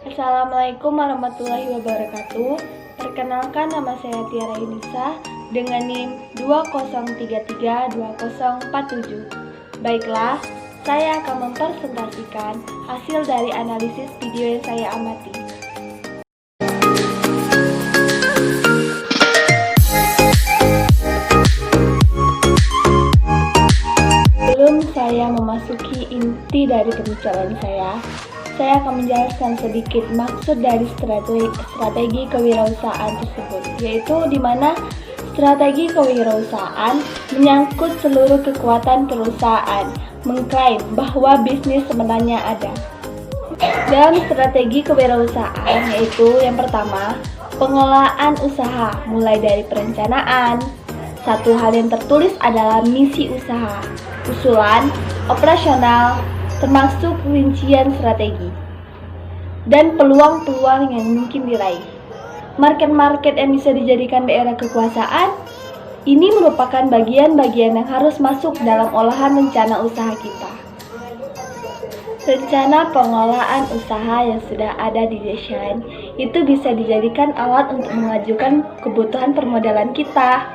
Assalamualaikum warahmatullahi wabarakatuh. Perkenalkan, nama saya Tiara Inisa dengan NIM 20332047. Baiklah, saya akan mempresentasikan hasil dari analisis video yang saya amati. Sebelum saya memasuki inti dari pembicaraan saya akan menjelaskan sedikit maksud dari strategi kewirausahaan tersebut, yaitu di mana strategi kewirausahaan menyangkut seluruh kekuatan perusahaan, mengklaim bahwa bisnis sebenarnya ada. Dalam strategi kewirausahaan yaitu yang pertama, pengelolaan usaha, mulai dari perencanaan. Satu hal yang tertulis adalah misi usaha, usulan, operasional, termasuk rincian strategi, dan peluang-peluang yang mungkin diraih. Market-market yang bisa dijadikan daerah kekuasaan, ini merupakan bagian-bagian yang harus masuk dalam olahan rencana usaha kita. Rencana pengelolaan usaha yang sudah ada di desain itu bisa dijadikan alat untuk mengajukan kebutuhan permodalan kita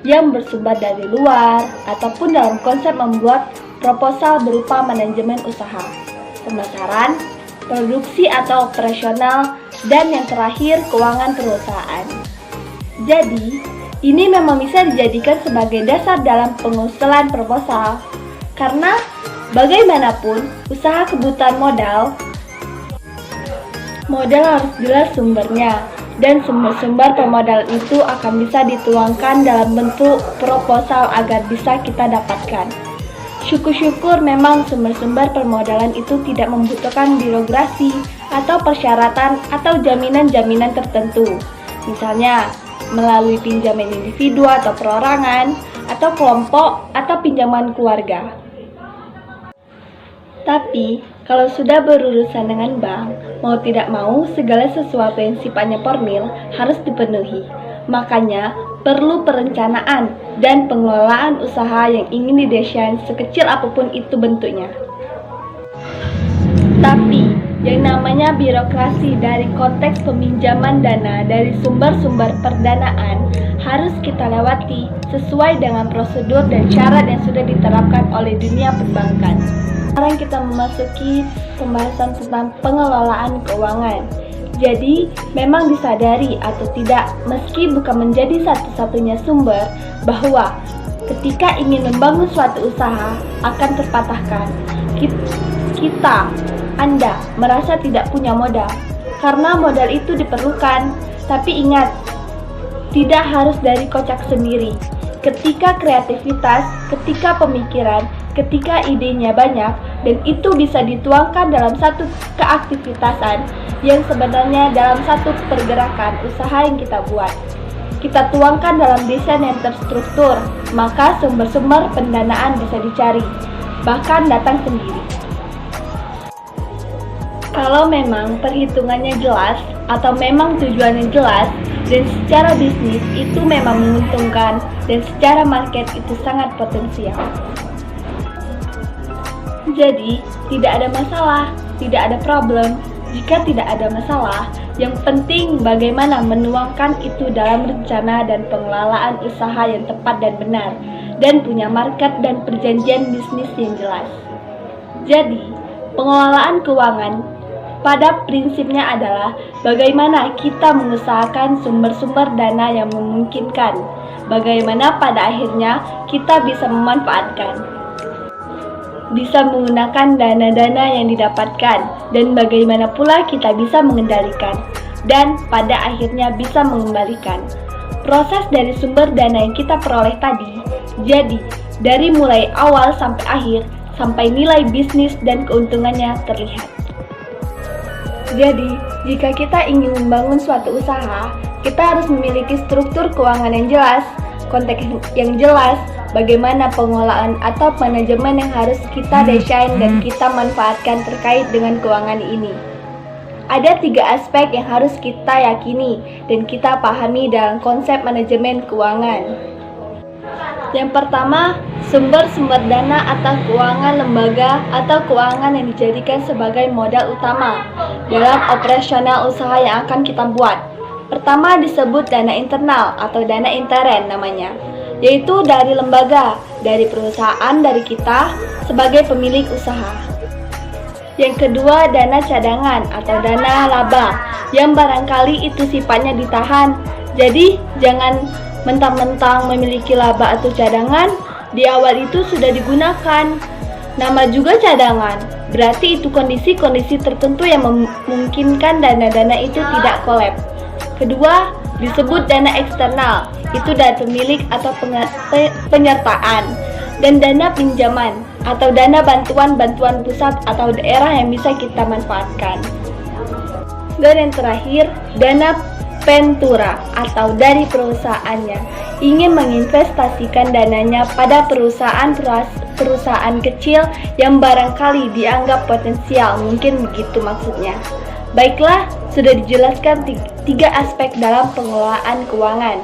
yang bersumber dari luar, ataupun dalam konsep membuat proposal berupa manajemen usaha, pemasaran, produksi atau operasional, dan yang terakhir keuangan perusahaan. Jadi, ini memang bisa dijadikan sebagai dasar dalam pengusulan proposal, karena bagaimanapun usaha kebutuhan modal harus jelas sumbernya, dan sumber-sumber permodalan itu akan bisa dituangkan dalam bentuk proposal agar bisa kita dapatkan. Syukur-syukur memang sumber-sumber permodalan itu tidak membutuhkan birokrasi atau persyaratan atau jaminan-jaminan tertentu. Misalnya, melalui pinjaman individu atau perorangan, atau kelompok, atau pinjaman keluarga. Tapi, kalau sudah berurusan dengan bank, mau tidak mau segala sesuatu yang sifatnya formil harus dipenuhi. Makanya, perlu perencanaan dan pengelolaan usaha yang ingin didesain sekecil apapun itu bentuknya. Tapi, yang namanya birokrasi dari konteks peminjaman dana dari sumber-sumber perdanaan harus kita lewati sesuai dengan prosedur dan syarat yang sudah diterapkan oleh dunia perbankan. Sekarang kita memasuki pembahasan tentang pengelolaan keuangan. Jadi, memang disadari atau tidak, meski bukan menjadi satu-satunya sumber, bahwa ketika ingin membangun suatu usaha akan terpatahkan. Anda merasa tidak punya modal, karena modal itu diperlukan. Tapi ingat, tidak harus dari kocek sendiri. Ketika kreativitas, ketika pemikiran, ketika idenya banyak, dan itu bisa dituangkan dalam satu keaktivitasan yang sebenarnya dalam satu pergerakan usaha yang kita buat, kita tuangkan dalam desain yang terstruktur, maka sumber-sumber pendanaan bisa dicari, bahkan datang sendiri. Kalau memang perhitungannya jelas atau memang tujuannya jelas dan secara bisnis itu memang menguntungkan dan secara market itu sangat potensial. Jadi, tidak ada masalah, tidak ada problem. Jika tidak ada masalah, yang penting bagaimana menuangkan itu dalam rencana dan pengelolaan usaha yang tepat dan benar, dan punya market dan perjanjian bisnis yang jelas. Jadi, pengelolaan keuangan pada prinsipnya adalah bagaimana kita mengusahakan sumber-sumber dana yang memungkinkan, bagaimana pada akhirnya kita bisa memanfaatkan, bisa menggunakan dana-dana yang didapatkan, dan bagaimana pula kita bisa mengendalikan, dan pada akhirnya bisa mengembalikan. Proses dari sumber dana yang kita peroleh tadi, jadi dari mulai awal sampai akhir, sampai nilai bisnis dan keuntungannya terlihat. Jadi, jika kita ingin membangun suatu usaha, kita harus memiliki struktur keuangan yang jelas, konteks yang jelas, bagaimana pengelolaan atau manajemen yang harus kita desain dan kita manfaatkan terkait dengan keuangan ini. Ada 3 aspek yang harus kita yakini dan kita pahami dalam konsep manajemen keuangan. Yang pertama, sumber-sumber dana atau keuangan lembaga atau keuangan yang dijadikan sebagai modal utama dalam operasional usaha yang akan kita buat. Pertama disebut dana internal atau dana intern namanya, yaitu dari lembaga, dari perusahaan, dari kita sebagai pemilik usaha. Yang kedua, dana cadangan atau dana laba yang barangkali itu sifatnya ditahan. Jadi, jangan mentang-mentang memiliki laba atau cadangan, di awal itu sudah digunakan. Nama juga cadangan, berarti itu kondisi-kondisi tertentu yang memungkinkan dana-dana itu tidak kolaps. Kedua, disebut dana eksternal, itu dari pemilik atau penyertaan. Dan dana pinjaman atau dana bantuan pusat atau daerah yang bisa kita manfaatkan. Dan yang terakhir, dana ventura atau dari perusahaannya ingin menginvestasikan dananya pada perusahaan kecil yang barangkali dianggap potensial, mungkin begitu maksudnya. Baiklah, sudah dijelaskan tiga aspek dalam pengelolaan keuangan.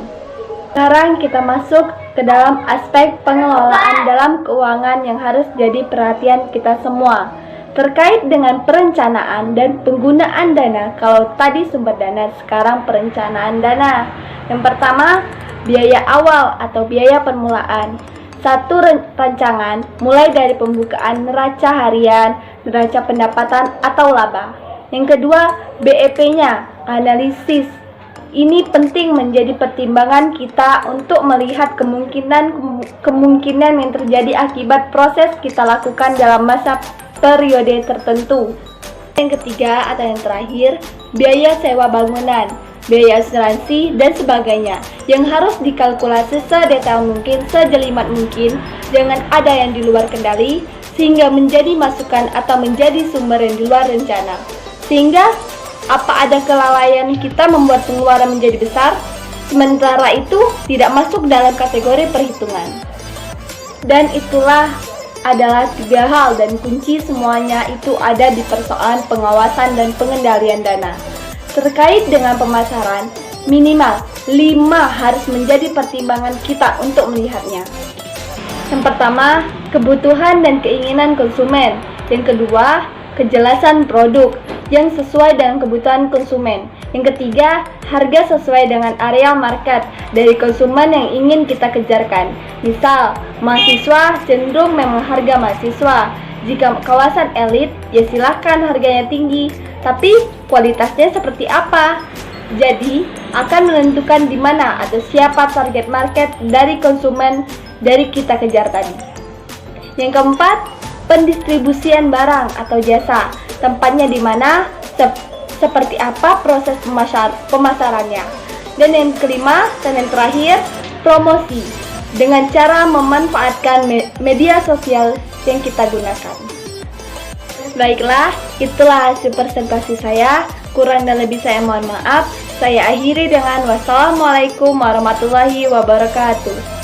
Sekarang kita masuk ke dalam aspek pengelolaan dalam keuangan yang harus jadi perhatian kita semua. Terkait dengan perencanaan dan penggunaan dana, kalau tadi sumber dana, sekarang perencanaan dana. Yang pertama, biaya awal atau biaya permulaan. Satu rancangan, mulai dari pembukaan neraca harian, neraca pendapatan atau laba. Yang kedua, BEP-nya, analisis. Ini penting menjadi pertimbangan kita untuk melihat kemungkinan yang terjadi akibat proses kita lakukan dalam masa periode tertentu. Yang ketiga atau yang terakhir, biaya sewa bangunan, biaya asuransi, dan sebagainya yang harus dikalkulasi sedetail mungkin, sejelimet mungkin, jangan ada yang di luar kendali sehingga menjadi masukan atau menjadi sumber yang di luar rencana. Sehingga apa ada kelalaian kita membuat pengeluaran menjadi besar, sementara itu tidak masuk dalam kategori perhitungan. Dan itulah adalah tiga hal dan kunci semuanya itu ada di persoalan pengawasan dan pengendalian dana. Terkait dengan pemasaran, minimal 5 harus menjadi pertimbangan kita untuk melihatnya. Yang pertama, kebutuhan dan keinginan konsumen. Yang kedua, kejelasan produk yang sesuai dengan kebutuhan konsumen. Yang ketiga, harga sesuai dengan area market dari konsumen yang ingin kita kejarkan. Misal, mahasiswa cenderung memang harga mahasiswa. Jika kawasan elit, ya silahkan harganya tinggi, tapi kualitasnya seperti apa? Jadi, akan menentukan di mana atau siapa target market dari konsumen dari kita kejar tadi. Yang keempat, pendistribusian barang atau jasa. Tempatnya di mana, seperti apa proses pemasarannya. Dan yang kelima dan yang terakhir, promosi dengan cara memanfaatkan media sosial yang kita gunakan. Baiklah, itulah hasil presentasi saya. Kurang dan lebih saya mohon maaf. Saya akhiri dengan wassalamualaikum warahmatullahi wabarakatuh.